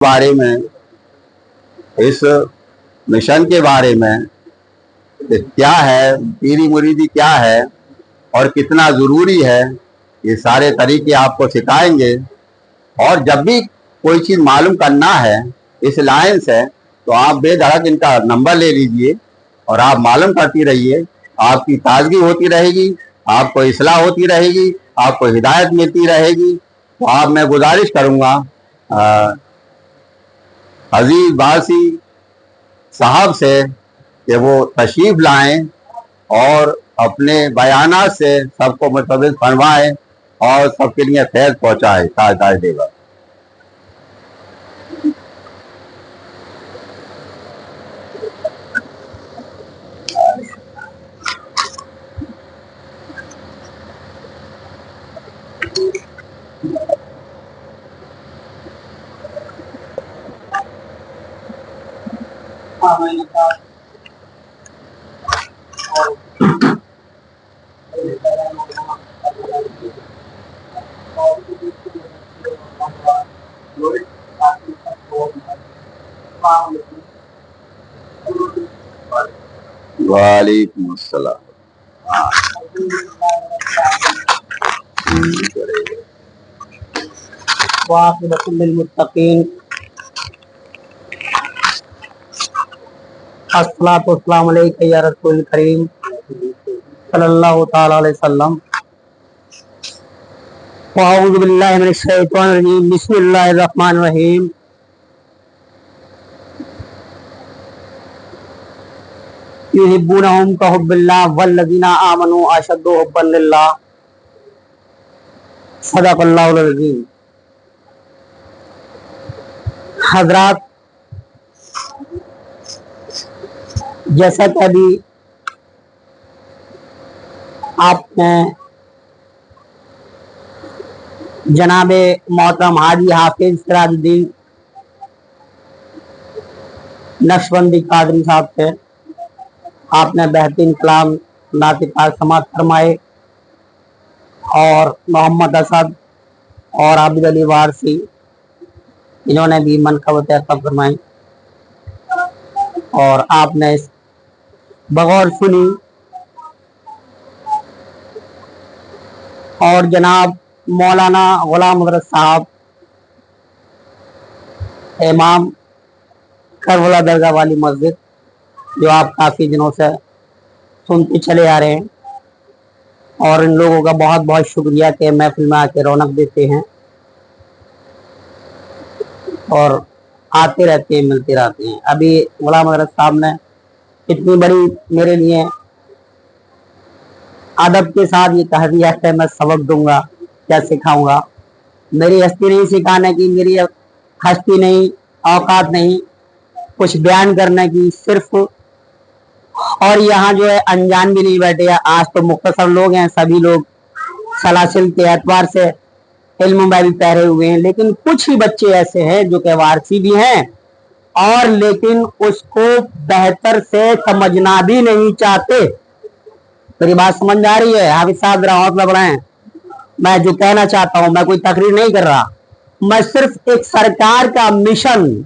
बारे में, इस मिशन के बारे में क्या है, पीरी मुरीदी क्या है और कितना ज़रूरी है, ये सारे तरीके आपको सिखाएंगे। और जब भी कोई चीज़ मालूम करना है, इस लाइन से, तो आप बेधड़क इनका नंबर ले लीजिए और आप मालूम करती रहिए। आपकी ताजगी होती रहेगी, आपको इस्लाह होती रहेगी, आपको हिदायत मिलती रहेगी। तो आप मैं गुजारिश करूँगा अजीज बासी साहब से कि वो तशरीफ लाएं और अपने बयानात से सबको मुतवज्जिह फरमाएं और सबके लिए फैज़ पहुँचाए ताज़ देगा। वालेकुम अस्सलाम। अस्सलातु वस्सलामु अलैका या रसूल करीम सल्लल्लाहु तआला अलैहि वसल्लम। अऊज़ु बिल्लाहि मिनश शैतानिर रजीम, बिस्मिल्लाहिर रहमानिर रहीम। युहिब्बूनहुम कहुब्बिल्लाह वल्लज़ीना आमनू अशद्दु हुब्बन लिल्लाह। सदक़ल्लाहुल अज़ीम। हज़रात, जैसा कि अभी आपने जनाबे मोहतरम हाजी हाफिज सिराजुद्दीन नक्शबंदी कादरी साहब से आपने बेहतरीन कलाम नातिकार समात फरमाए और मोहम्मद असद और आबिद अली वारसी इन्होंने भी मनक़बत फरमाई और आपने इस बगौर सुनी। और जनाब मौलाना गुलाम हज़रत साहब इमाम करबला दरगाह वाली मस्जिद, जो आप काफ़ी दिनों से सुनते चले आ रहे हैं, और इन लोगों का बहुत बहुत शुक्रिया कि महफिल में आके रौनक देते हैं और आते रहते हैं, मिलते रहते हैं। अभी गुलाम हज़रत साहब ने इतनी बड़ी मेरे लिए अदब के साथ ये कह दिया कि मैं सबक दूंगा, क्या सिखाऊंगा। मेरी हस्ती नहीं सिखाने की, मेरी हस्ती नहीं, औकात नहीं कुछ बयान करने की सिर्फ। और यहाँ जो है अनजान भी नहीं बैठे, आज तो मुख्तसर लोग हैं, सभी लोग सलासिल के एतबार से इल्म में भी पहरे हुए हैं, लेकिन कुछ ही बच्चे ऐसे हैं जो कि वारसी भी हैं और लेकिन उसको बेहतर से समझना भी नहीं चाहते। मेरी बात समझ आ रही है? हाफिज साहब जरा हौसला बढ़ाएं। मैं जो कहना चाहता हूं, मैं कोई तकरीर नहीं कर रहा, मैं सिर्फ एक सरकार का मिशन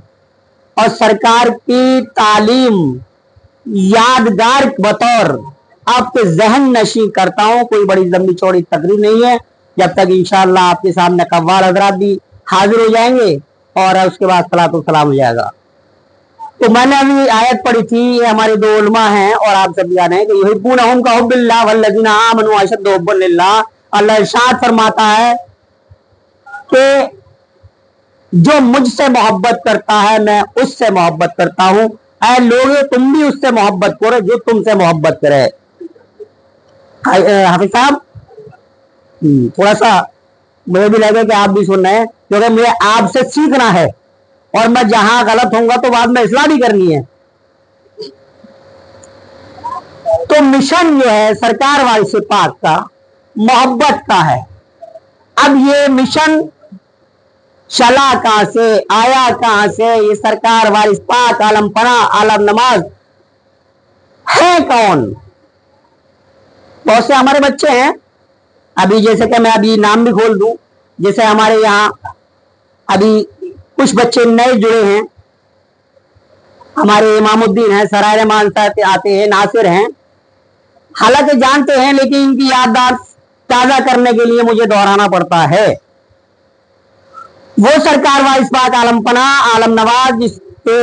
और सरकार की तालीम यादगार बतौर आपके जहन नशी करता हूं। कोई बड़ी लंबी चौड़ी तकरीर नहीं है। जब तक इंशाअल्लाह आपके सामने कव्वाल हजरात भी हाजिर हो जाएंगे और उसके बाद सलातो सलाम हो जाएगा। तो मैंने अभी आयत पढ़ी थी, ये हमारे दो उलमा हैं और आप सब जाने हैं कि युहिब्बूनहुम कहुब्बिल्लाह वल्लज़ीना आमनू अशद्दु हुब्बन लिल्लाह। अल्लाह इरशाद फरमाता है कि जो मुझसे मोहब्बत करता है मैं उससे मोहब्बत करता हूं। ऐ लोग, तुम भी उससे मोहब्बत करो जो तुमसे मोहब्बत करे। हाफिज साहब, थोड़ा सा मुझे भी लगे कि आप भी सुन रहे हैं, क्योंकि मुझे आपसे सीखना है और मैं जहां गलत होऊंगा तो बाद में इस्लाह भी करनी है। तो मिशन जो है सरकार वारिस पाक का मोहब्बत का है। अब ये मिशन चला कहां से, आया कहां से? ये सरकार वारिस पाक आलम पना आलम नमाज है कौन? बहुत से हमारे बच्चे हैं, अभी जैसे कि मैं अभी नाम भी खोल दूं, जैसे हमारे यहाँ अभी कुछ बच्चे नए जुड़े हैं, हमारे इमामुद्दीन हैं, सराय रहमान आते हैं, नासिर हैं, हालांकि जानते हैं लेकिन इनकी याददाश्त ताजा करने के लिए मुझे दोहराना पड़ता है। वो सरकार वारिस पाक आलम पना आलम नवाज जिसके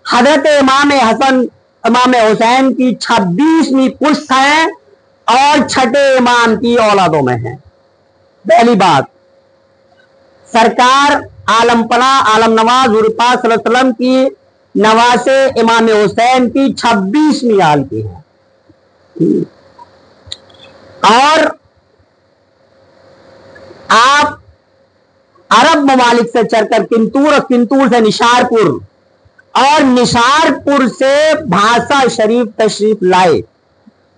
हजरत इमाम हसन इमाम हुसैन की 26वीं पुश्त है और छठे इमाम की औलादों में है। पहली बात, सरकार आलम पना आलम नवाज हुजूर पाक सल्लल्लाहु अलैहि वसल्लम की नवासे इमाम हुसैन की 26वीं आल की है। और आप अरब ममालिक से चलकर किंतूर और किंतूर से निशारपुर और निशारपुर से भाषा शरीफ तशरीफ लाए।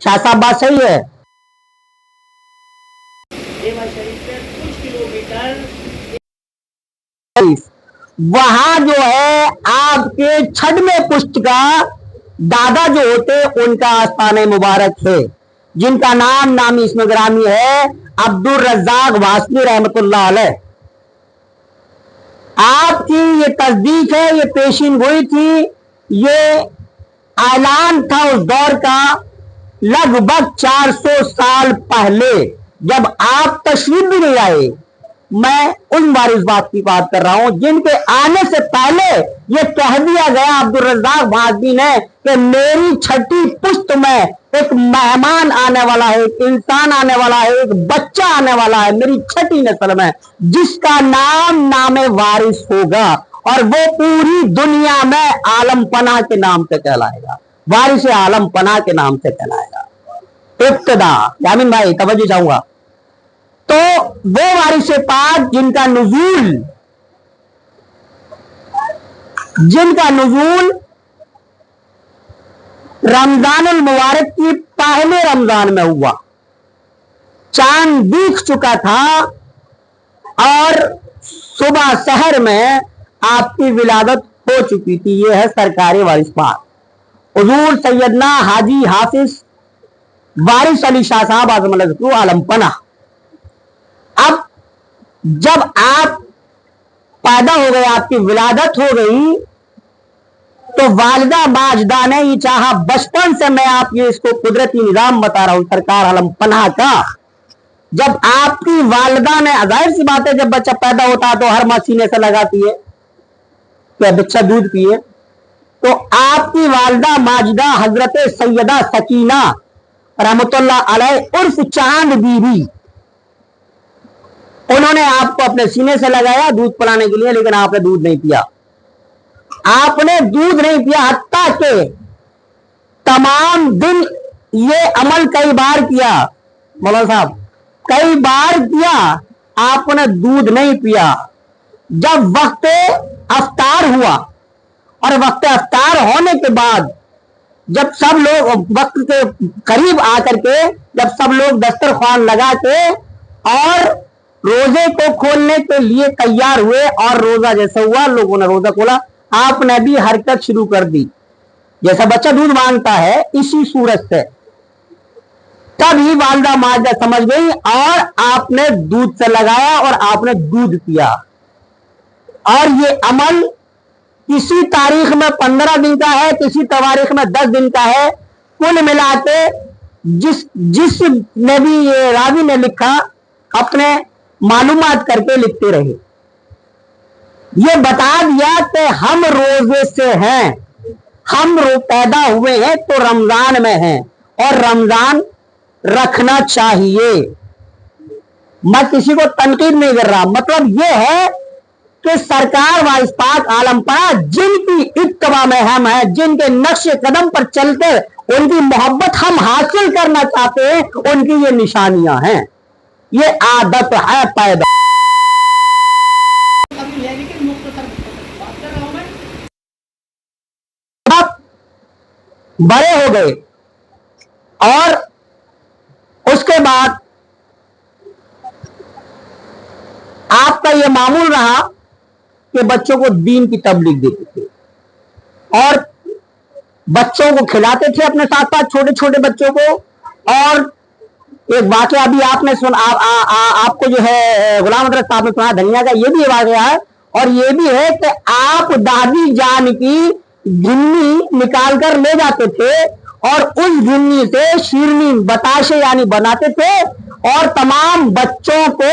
शाह साहब बात सही है? वहां जो है आपके 6वें पुश्त का दादा जो होते उनका आस्थान मुबारक है, जिनका नाम नामी इसमें ग्रामी है अब्दुल रज्जाक वासनी रहमतुल्लाह अलैह। आपकी ये तस्दीक है, ये पेशीन गोई थी, ये ऐलान था उस दौर का लगभग 400 साल पहले, जब आप तशरीफ भी नहीं आए। मैं उन वारिस बात की बात कर रहा हूं जिनके आने से पहले ये कह दिया गया अब्दुल रज्जाक वासनी ने कि मेरी छठी पुश्त में एक मेहमान आने वाला है, एक इंसान आने वाला है, एक बच्चा आने वाला है मेरी छठी नस्ल में, जिसका नाम नामे वारिस होगा और वो पूरी दुनिया में आलम पना के नाम से कहलाएगा, वारिस आलम पना के नाम से कहलाएगा। इब्तिदा यामिन भाई तवज्जो चाहूंगा, तो वो वारिस पाक जिनका नुज़ूल रमजानुल मुबारक की पहले रमजान में हुआ, चांद दिख चुका था और सुबह शहर में आपकी विलादत हो चुकी थी। ये है सरकारी वारिस पाक हुजूर सैयदना हाजी हाफिज वारिस अली शाह साहब आज़म आलम पना। अब जब आप पैदा हो गए, आपकी विलादत हो गई, तो वालिदा माजदा ने ये चाहा, बचपन से मैं आप ये इसको कुदरती निजाम बता रहा हूं सरकार आलम पनाह का, जब आपकी वालिदा ने, जाहिर सी बात है जब बच्चा पैदा होता है तो हर माँ सीने से लगाती है कि बच्चा दूध पिए, तो आपकी वालिदा माजिदा हजरत सैयदा सकीना रहमतुल्लाह अलैह उर्फ चांद बीबी, उन्होंने आपको अपने सीने से लगाया दूध पिलाने के लिए, लेकिन आपने दूध नहीं पिया। आपने दूध नहीं पिया, हत्ता के तमाम दिन ये अमल कई बार किया, मौलाना साहब कई बार किया, आपने दूध नहीं पिया। जब वक्त अफ्तार हुआ और वक्त अफ्तार होने के बाद जब सब लोग वक्त के करीब आकर के जब सब लोग दस्तरख्वान लगा के और रोजे को खोलने के लिए तैयार हुए और रोजा जैसा हुआ, लोगों ने रोजा खोला, आपने भी हरकत शुरू कर दी जैसा बच्चा दूध मांगता है, इसी सूरत से। तभी वालिदा माजिदा समझ गई और आपने दूध से लगाया और आपने दूध पिया। और ये अमल किसी तारीख में 15 दिन का है, किसी तारीख में 10 दिन का है, कुल मिला के जिस ने भी ये रावी ने लिखा अपने मालूमात करके लिखते रहे, ये बता दिया कि हम रोजे से हैं, हम पैदा हुए हैं तो रमजान में हैं और रमजान रखना चाहिए। मैं किसी को तनकीद नहीं कर रहा, मतलब ये है कि सरकार वारिस पाक आलम पना जिनकी इत्तबा में हम हैं, जिनके नक्शे कदम पर चलते उनकी मोहब्बत हम हासिल करना चाहते हैं, उनकी ये निशानियां हैं, ये आदत है पैदा। बड़े हो गए और उसके बाद आपका यह मामूल रहा कि बच्चों को दीन की तबलीग देते थे और बच्चों को खिलाते थे अपने साथ साथ, छोटे छोटे बच्चों को। और एक वाकया अभी आपने सुना, आपको जो है गुलाम हजरत साहब ने सुना धनिया का, ये भी वाकया है اور یہ بھی ہے کہ آپ دادی جان کی گھنی نکال کر لے جاتے تھے اور اس گھنی سے شیرنی بتاشے یعنی بناتے تھے اور تمام بچوں کو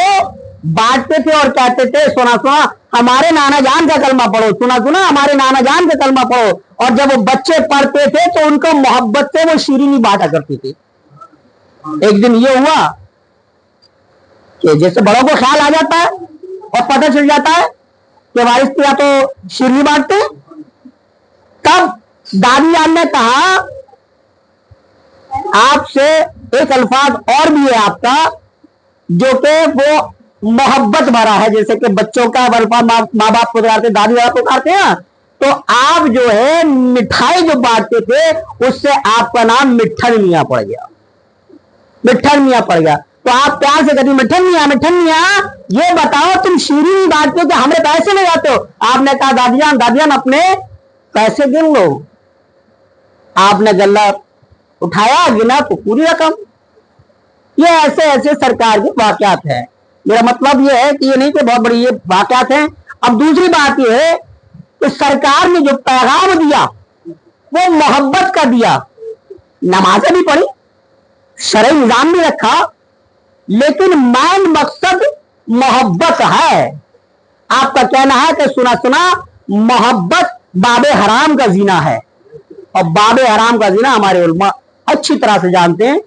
بانٹتے تھے اور کہتے تھے سنا سنا ہمارے نانا جان کا کلمہ پڑھو، سنا سنا ہمارے نانا جان کا کلمہ پڑھو. اور جب وہ بچے پڑھتے تھے تو ان کو محبت سے وہ شیرینی بانٹا کرتے تھے. ایک دن یہ ہوا کہ جیسے بڑوں کو خیال آ جاتا ہے اور پتہ چل جاتا ہے کہ وارث کیا تو شیرینی بانٹتے، تب دادی جان نے کہا آپ سے ایک الفاظ اور بھی ہے آپ کا جو کہ وہ محبت بھرا ہے، جیسے کہ بچوں کا ماں باپ پکارتے دادی دادا پکارتے ہیں، تو آپ جو ہے مٹھائی جو بانٹتے تھے اس سے آپ کا نام مٹھن میاں پڑ گیا، مٹھن میاں پڑ گیا. تو آپ پیار سے کہتے مٹھن میاں مٹھن میاں یہ بتاؤ تم شیرینی بانٹتے ہو کہ ہمیں پیسے لے جاتے ہو؟ آپ نے کہا دادی جان اپنے پیسے گن لو. آپ نے گلہ اٹھایا گنا تو پوری رقم. یہ ایسے ایسے سرکار کے واقعات ہیں. میرا مطلب یہ ہے کہ یہ نہیں کہ بہت بڑی یہ واقعات ہیں. اب دوسری بات یہ ہے کہ سرکار نے جو پیغام دیا وہ محبت کا دیا. نمازیں بھی پڑھی، شرعی نظام بھی رکھا، لیکن مین مقصد محبت ہے. آپ کا کہنا ہے کہ سنا سنا محبت باب حرام کا زنا ہے، اور باب حرام کا زنا ہمارے علماء اچھی طرح سے جانتے ہیں.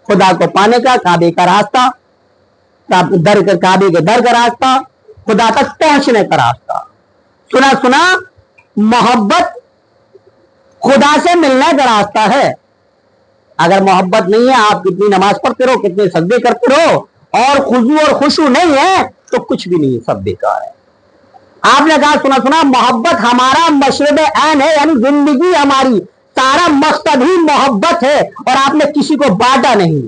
خدا کو پانے کا کعبے کا راستہ، کعبے کے در کا راستہ، خدا تک پہنچنے کا راستہ. سنا سنا محبت خدا سے ملنے کا راستہ ہے. اگر محبت نہیں ہے، آپ کتنی نماز پڑھتے رہو، کتنے سجدے کرتے رہو، اور خضوع اور خشوع نہیں ہے تو کچھ بھی نہیں ہے، سب بیکار ہے. آپ نے کہا سنا سنا محبت ہمارا مشرب عین ہے، یعنی زندگی ہماری سارا مقصد ہی محبت ہے، اور آپ نے کسی کو بانٹا نہیں،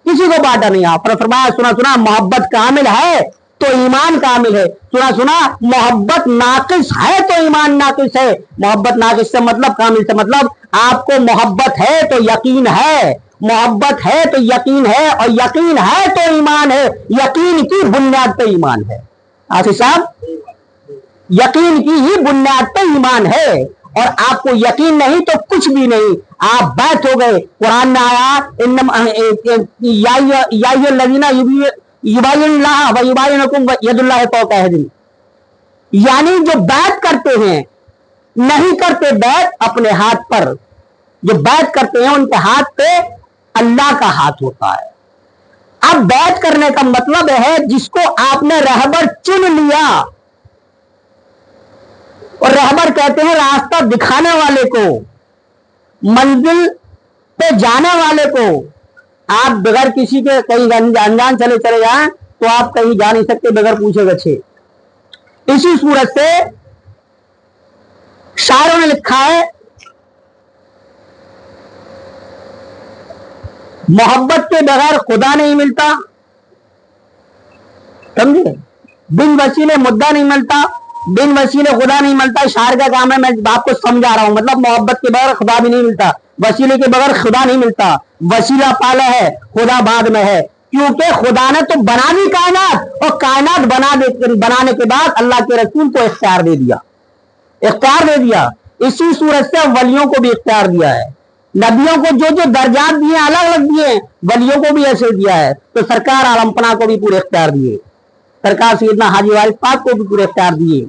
کسی کو بانٹا نہیں. آپ نے فرمایا سنا سنا محبت کامل ہے تو ایمان کامل ہے، سنا سنا محبت ناقص ہے تو ایمان ناقص ہے. محبت ناقص سے مطلب، کامل سے مطلب آپ کو محبت ہے تو یقین ہے، محبت ہے تو یقین ہے، اور یقین ہے تو ایمان ہے. یقین کی بنیاد پہ ایمان ہے. آصف صاحب یقین کی ہی بنیاد پہ ایمان ہے، اور آپ کو یقین نہیں تو کچھ بھی نہیں. آپ بیت ہو گئے. قرآن میں آیا یعنی جو بیت کرتے ہیں نہیں کرتے بیت اپنے ہاتھ پر، جو بیت کرتے ہیں ان کے ہاتھ پہ اللہ کا ہاتھ ہوتا ہے. اب بیت کرنے کا مطلب ہے جس کو آپ نے رہبر چن لیا، اور رہبر کہتے ہیں راستہ دکھانے والے کو، منزل پہ جانے والے کو. آپ بغیر کسی کے کہیں انجان چلے جائیں تو آپ کہیں جا نہیں سکتے بغیر پوچھے گچھے. اسی صورت سے شاعروں نے لکھا ہے محبت کے بغیر خدا نہیں ملتا، سمجھے؟ بن وسیلے مدعا نہیں ملتا، بن وسیلے خدا نہیں ملتا. شاعر کا کام ہے، میں آپ کو سمجھا رہا ہوں. مطلب محبت کے بغیر خدا بھی نہیں ملتا، وسیلے کے بغیر خدا نہیں ملتا. وسیلہ پہلے ہے، خدا بعد میں ہے، کیونکہ خدا نے تو بنا دی کائنات، اور کائنات بنانے کے بعد اللہ کے رسول کو اختیار دے دیا، اختیار دے دیا. اسی صورت سے ولیوں کو بھی اختیار دیا ہے. نبیوں کو جو جو درجات دیے الگ الگ دیے، ولیوں کو بھی ایسے دیا ہے. تو سرکار عالم پناہ کو بھی پورے اختیار دیے، سرکار سیدنا حاجی وارث پاک کو بھی پورے اختیار دیے.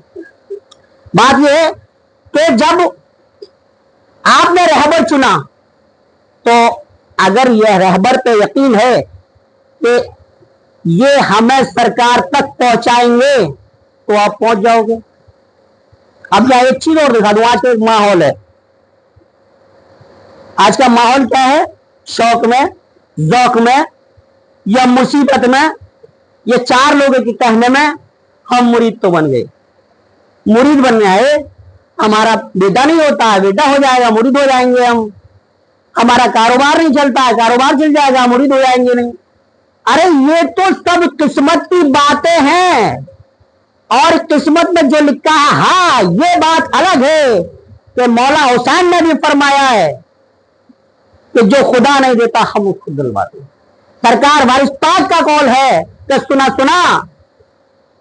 بات یہ ہے کہ جب آپ نے رہبر چنا تو اگر یہ رہبر پہ یقین ہے کہ یہ ہمیں سرکار تک پہنچائیں گے تو آپ پہنچ جاؤ گے. اب یہاں ایک چیز اور دکھا دوں. آج کا ایک ماحول ہے، آج کا ماحول کیا ہے؟ شوق میں، ذوق میں، یا مصیبت میں، یہ چار لوگوں کے کہنے میں ہم مرید تو بن گئے. مرید بننے آئے، ہمارا بیٹا نہیں ہوتا ہے، بیٹا ہو جائے گا مرید ہو جائیں گے ہم. ہمارا کاروبار نہیں چلتا ہے، کاروبار چل جائے گا مرید ہو جائیں گے نہیں. ارے یہ تو سب قسمت کی باتیں ہیں، اور قسمت میں جو لکھا ہے ہاں یہ بات الگ ہے کہ مولا حسین نے بھی فرمایا ہے کہ جو خدا نہیں دیتا ہم اس کو دلواتے. سرکار وارث پاک کا قول ہے کہ سنا سنا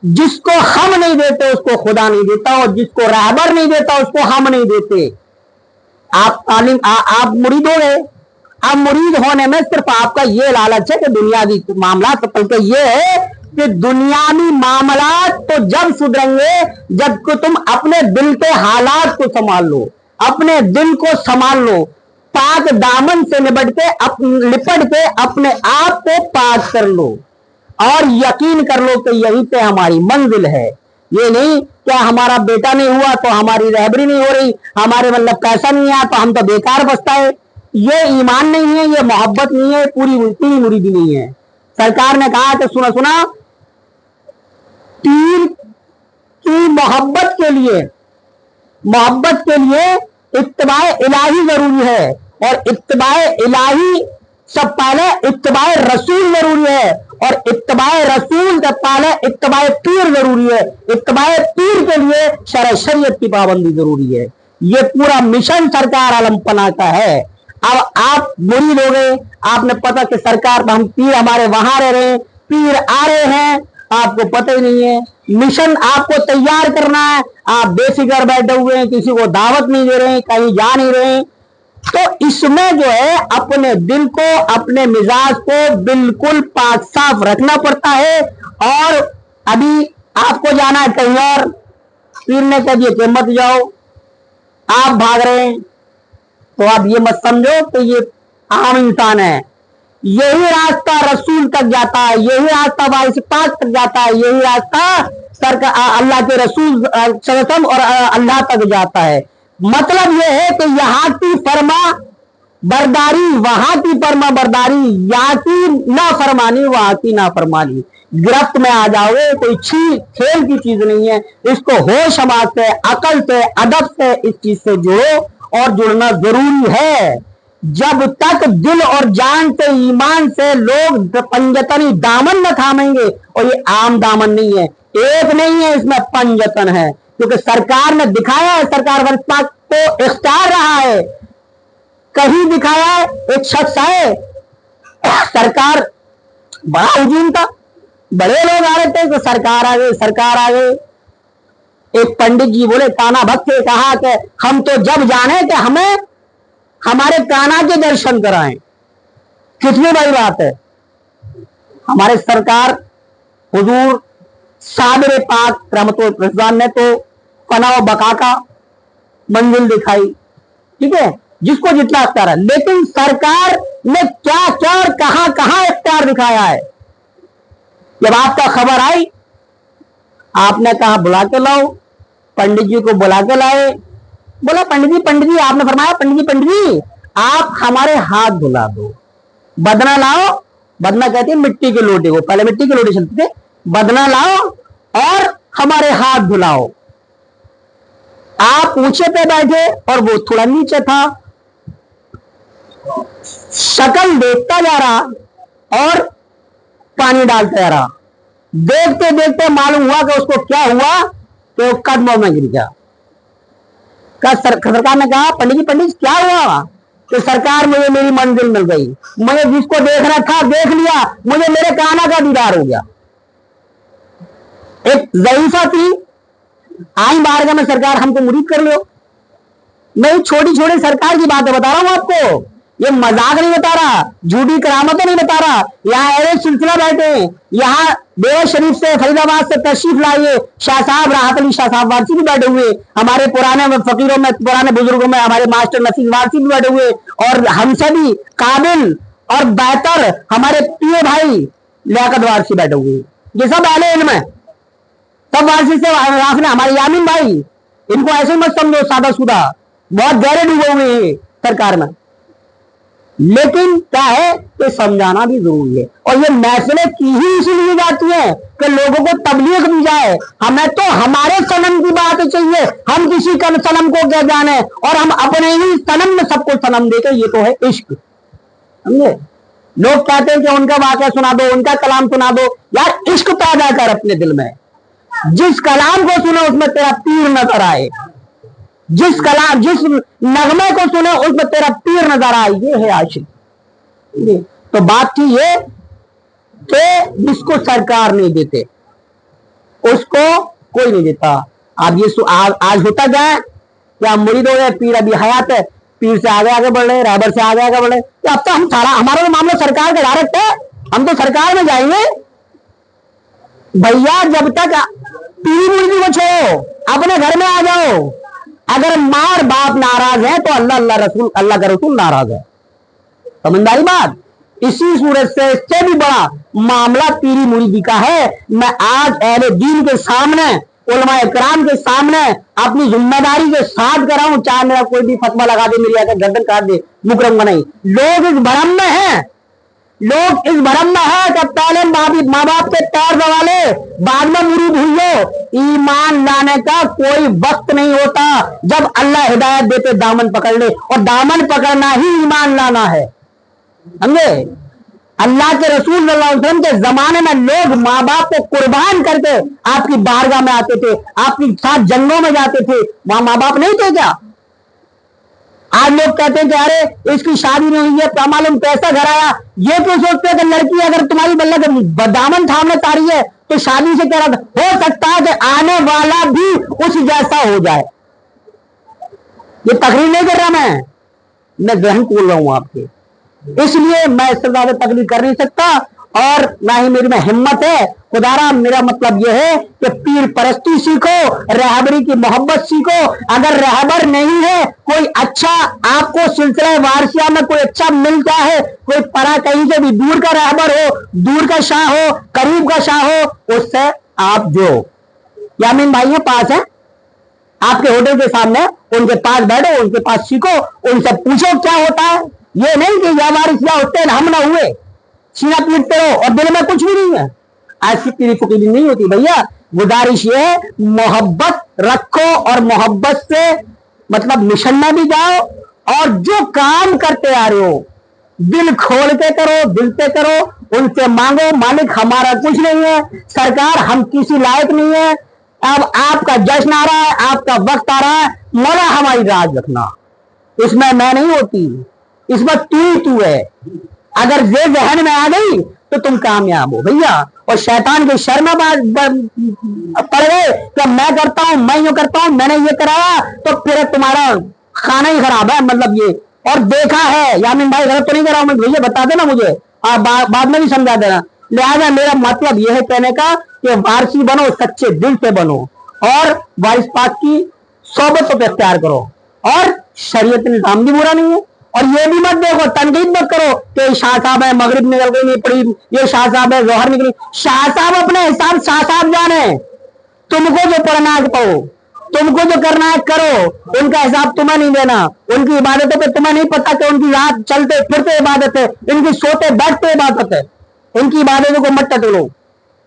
जिसको हम नहीं देते उसको खुदा नहीं देता, और जिसको रहबर नहीं देता उसको हम नहीं देते। आप तालीम आप मुरीद हो गए, अब मुरीद होने में सिर्फ आपका ये लालच है कि दुनियावी मामला, तो बल्कि ये है कि दुनियावी मामला तो जब सुधरेंगे जब को तुम अपने दिल के हालात को संभाल लो, अपने दिल को संभाल लो, पाक दामन से लिपट के अपने आप को पाक कर लो और यकीन कर लो कि यहीं पे हमारी मंजिल है। ये नहीं क्या हमारा बेटा नहीं हुआ तो हमारी रहबरी नहीं हो रही, हमारे मतलब पैसा नहीं आया तो हम तो बेकार बसता है। ये ईमान नहीं है, ये मोहब्बत नहीं है, पूरी मुरीदी नहीं है। सरकार ने कहा कि सुना पीर की मोहब्बत के लिए इत्तिबाए इलाही जरूरी है, और इत्तिबाए इलाही सब पहले इत्तिबाए रसूल जरूरी है, और इत्तिबाए रसूल से पहले इत्तिबाए पीर जरूरी है। इत्तिबाए पीर के लिए शरीयत की पाबंदी जरूरी है। ये पूरा मिशन सरकार आलमपना का है। अब आप मुरीद हो गए, आपने पता कि सरकार हम पीर हमारे वहां रह रहे हैं, पीर आ रहे हैं, आपको पता ही नहीं है। मिशन आपको तैयार करना है, आप बेफिक्र बैठे हुए हैं, किसी को दावत नहीं दे रहे हैं, कहीं जा नहीं रहे हैं। तो इसमें जो है अपने दिल को, अपने मिजाज को बिल्कुल पाक साफ रखना पड़ता है। और अभी आपको जाना है कहीं और, पीर ने कह दिया कि मत जाओ, आप भाग रहे हैं, तो आप ये मत समझो कि ये आम इंसान है। यही रास्ता रसूल तक जाता है, यही रास्ता वारिस पाक तक जाता है, यही रास्ता अल्लाह के रसूल और अल्लाह तक जाता है। मतलब यह है कि यहाँ की फरमा बरदारी वहां की फरमा बरदारी, यहाँ की ना फरमानी वहां की ना फरमानी। गिरफ्त में आ जाओगे, कोई खेल की चीज नहीं है। इसको होश हमास से, अकल से, अदब से इस चीज से जुड़ो, और जुड़ना जरूरी है। जब तक दिल और जान से, ईमान से लोग पंजतनी दामन न थामेंगे, और ये आम दामन नहीं है, एक नहीं है, इसमें पंजतन है, क्योंकि सरकार ने दिखाया है, सरकार वारिस पाक को इख्तियार रहा है। कहीं दिखाया है, एक शख्स आए, सरकार बड़ा हुजूम था, बड़े लोग आ रहे थे तो सरकार आ गए। एक पंडित जी बोले, काना भक्त से कहा कि हम तो जब जाने कि हमें हमारे काना के दर्शन कराएं। कितनी बड़ी बात है। हमारे सरकार हुजूर साबिर पाक रहमतुल रिजवान ने तो फना व बका का मंजिल दिखाई, ठीक है, जिसको जितना इख्तियार है, लेकिन सरकार ने क्या क्या और कहां कहां इख्तियार दिखाया है। जब आपका खबर आई, आपने कहा बुला के लाओ, पंडित जी को बुला के लाए। बोला पंडित जी, आपने फरमाया पंडित जी आप हमारे हाथ धुला दो, बदना लाओ। बदना कहते हैं मिट्टी के लोटे को, पहले मिट्टी के लोटे चलते थे, बदना लाओ और हमारे हाथ धुलाओ। आप ऊंचे पे बैठे और वो थोड़ा नीचे था, शक्ल देखता जा रहा और पानी डालता जा रहा। देखते देखते मालूम हुआ कि उसको क्या हुआ, कि वो कदमों में गिर गया। सरकार ने कहा पंडित जी क्या हुआ? कि सरकार मुझे मेरी मंजिल मिल गई, मुझे जिसको देखना था देख लिया, मुझे मेरे काना का दीदार हो गया। एक ज़ईफा थी, आई बारगाह में सरकार हमको मुरीद कर लो। मैं छोटी छोटी सरकार की बातें बता रहा हूं आपको, ये मजाक नहीं बता रहा, झूठी करामतें नहीं बता रहा। यहाँ ऐसे सिलसिला बैठे, यहाँ बेवा शरीफ से, फरीदाबाद से तशरीफ लाइए, शाह साहब राहत अली शाह साहब वारसी भी बैठे हुए, हमारे पुराने फकीरों में, पुराने बुजुर्गों में हमारे मास्टर नसीब वारसी भी बैठे हुए, और हमसे भी काबिल और बेहतर हमारे प्रिय भाई लियाकत वारसी बैठे हुए। ये सब आले इनमें, सब वारसी से राफिना, हमारे यामीन भाई, इनको ऐसे मत समझो सादा सुदा, बहुत गहरे डूबे हुए हैं सरकार में। लेकिन क्या है कि समझाना भी जरूरी है, और ये महफिलें की ही इसलिए जाती है कि लोगों को तबलीग दी जाए। हमें तो हमारे सनम की बात चाहिए, हम किसी का सनम को क्या जाने, और हम अपने ही सनम में सबको सनम देते, ये तो है इश्क। समझे? लोग कहते हैं कि उनका वाक़या सुना दो, उनका कलाम सुना दो। यार इश्क पैदा कर अपने दिल में, जिस कलाम को सुनो उसमें तेरा पीर नजर आए, जिस नगमे को सुने उसमें तेरा पीर नजर आए, ये है आशिक। तो बात थी ये कि जिसको सरकार नहीं देते, उसको कोई नहीं देता। अब ये आज होता क्या है कि आप मुरीद हो गए, पीर अभी हयात है, पीर से आगे आगे बढ़ रहे, रहबर से आगे आगे बढ़ रहे। तो अब तो हम सारा हमारा तो मामला सरकार का डायरेक्ट है, हम तो सरकार में जाएंगे भैया। जब तक पीर मुरीदी को छोड़ो, अपने घर में आ जाओ। अगर माँ और बाप नाराज है तो अल्लाह का रसूल नाराज है। समझदारी बात। इसी सूरत से इससे भी बड़ा मामला पीरी मुरीदी का है। मैं आज अहले दीन के सामने, उलमा इकराम के सामने अपनी जिम्मेदारी के साथ कर रहा हूं, चाहे मेरा कोई भी फतवा लगा दे, मेरी आकर गर्दन काट दे, मुकरम नहीं। लोग इस भरम में हैं, लोग इस भरम में है कि पहले माँ बाप के पैर दबा ले, बाद में मुरीद हुई। ईमान लाने का कोई वक्त नहीं होता। जब अल्लाह हिदायत देते दामन पकड़ ले, और दामन पकड़ना ही ईमान लाना है। समझे? अल्लाह के रसूल सल्लल्लाहु अलैहि वसल्लम के जमाने में लोग माँ बाप को कुर्बान करके आपकी बारगाह में आते थे, आपके साथ जंगों में जाते थे। वहां माँ बाप नहीं थे क्या? आज लोग कहते हैं कि अरे इसकी शादी नहीं हुई है, मालूम पैसा घर आया। ये क्यों सोचते हैं कि लड़की अगर तुम्हारी दामन थामने तारी है तो शादी से कह रहा हो सकता है कि आने वाला भी उस जैसा हो जाए। ये तकरीर नहीं कर रहा, मैं जहन खोल रहा हूं आपके। इसलिए मैं इससे ज्यादा तकलीफ कर नहीं सकता, और ना ही मेरी में हिम्मत है। खुदारा मेरा मतलब यह है कि पीर परस्ती सीखो, रहबरी की मोहब्बत सीखो। अगर रहबर नहीं है, कोई अच्छा आपको सिलसिला वारसिया में कोई अच्छा मिलता है, कोई परा कहीं से भी दूर का रहबर हो, दूर का शाह हो, करीब का शाह हो, उससे आप जो यामीन भाई है पास है आपके होटल के सामने, उनके पास बैठो, उनके पास सीखो, उनसे पूछो क्या होता है। ये नहीं कि वारिसिया होते हैं हम ना हुए, सीना पीटते रहो और दिल में कुछ भी नहीं है। ऐसी पीरी फुकीरी नहीं होती भैया। गुजारिश ये है, मोहब्बत रखो और मोहब्बत से मतलब मिशन में भी जाओ, और जो काम करते आ रहे हो दिल खोल के करो, दिल से करो, उनसे मांगो। मालिक हमारा कुछ नहीं है, सरकार हम किसी लायक नहीं है। अब आपका जश्न आ रहा है, आपका वक्त आ रहा है, मौला हमारी राज रखना। इसमें मैं नहीं होती, इसमें तू है। अगर ये जहन में आ गई तो तुम कामयाब हो भैया। और शैतान के शर में पड़ गए कि मैं करता हूं, मैं यूं करता हूं, मैंने ये कराया, तो फिर तुम्हारा खाना ही खराब है। मतलब ये, और देखा है यामीन भाई, गलत तो नहीं कर रहा हूं मैं, भैया बता देना मुझे, बाद में भी समझा देना। लिहाजा मेरा मतलब यह है कहने का कि वारसी बनो, सच्चे दिल से बनो, और वारिस पाक की सोबतों पे इख्तियार करो, और शरीयत निजाम भी बुरा नहीं है। और ये भी मत देखो, तनकीद मत करो कि शाह साहब है, मगरिब निकल गई नहीं पड़ी, ये शाह साहब है, जोहर निकली। शाह साहब अपने हिसाब शाह साहब जाने, तुमको जो पढ़ना है पढ़ो, तुमको जो करना है करो। उनका हिसाब तुम्हें नहीं देना, उनकी इबादतों पे तुम्हें नहीं पता कि उनकी रात चलते फिरते इबादत है, इनकी सोते बैठते इबादत है। इनकी इबादतों को मत टटोलो।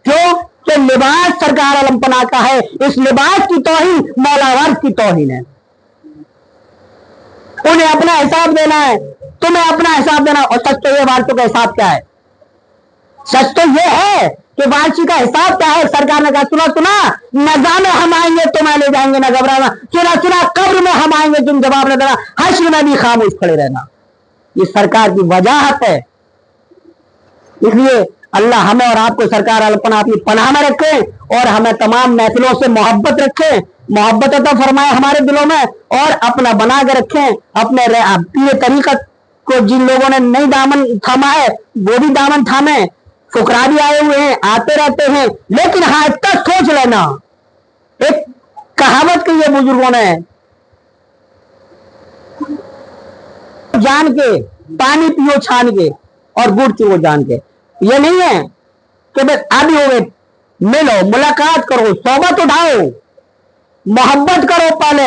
क्यों? कि लिबास सरकार आलम पनाह का है, इस लिबास की तौहीन मौला वारिस की तौहीन है। उन्हें अपना हिसाब देना है, तुम्हें अपना हिसाब देना। और सच तो ये वारसों का हिसाब क्या है? सच तो ये है कि वारसी का हिसाब क्या है। सरकार ने कहा सुना नजा में हम आएंगे तुम्हें ले जाएंगे, ना घबराना। सुना कब्र में हम आएंगे तुम जवाब न देना, हश्र में भी खामोश खड़े रहना। ये सरकार की वजाहत है। इसलिए अल्लाह हमें और आपको सरकार अपनी पनाह में रखे, और हमें तमाम महफिलों से मोहब्बत रखे, मोहब्बत अता फरमाए हमारे दिलों में, और अपना बना के रखें। अपने पीरे तरीकत को जिन लोगों ने नहीं दामन थामा है वो भी दामन थामे। फुकरा भी आए हुए हैं, आते रहते हैं, लेकिन हाँ इतना सोच लेना, एक कहावत कही है बुजुर्गों ने, जान के पानी पियो छान के और गुड़ चुरो जान के। ये नहीं है कि बस आदि हो गए, मिलो, मुलाकात करो, सोबत उठाओ, मोहब्बत करो पहले,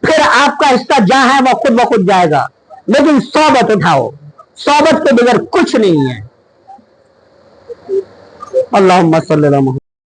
फिर आपका हिस्सा जहां है वो खुद ब खुद जाएगा। लेकिन सोबत उठाओ, सोबत के बगैर कुछ नहीं है। अल्लाहुम्मा सल्ली अला मुहम्मद।